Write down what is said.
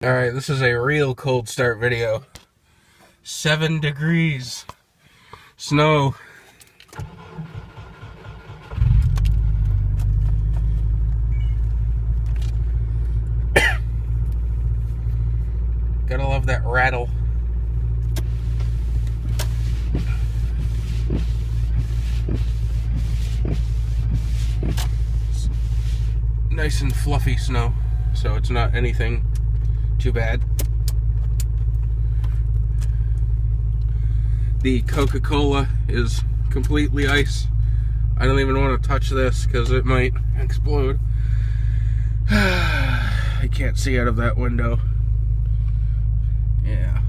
Alright, this is a real cold start video. 7 degrees. Snow. Gotta love that rattle. It's nice and fluffy snow, so it's not anything too bad. The Coca-Cola is completely ice. I don't even want to touch this because it might explode. I can't see out of that window. Yeah.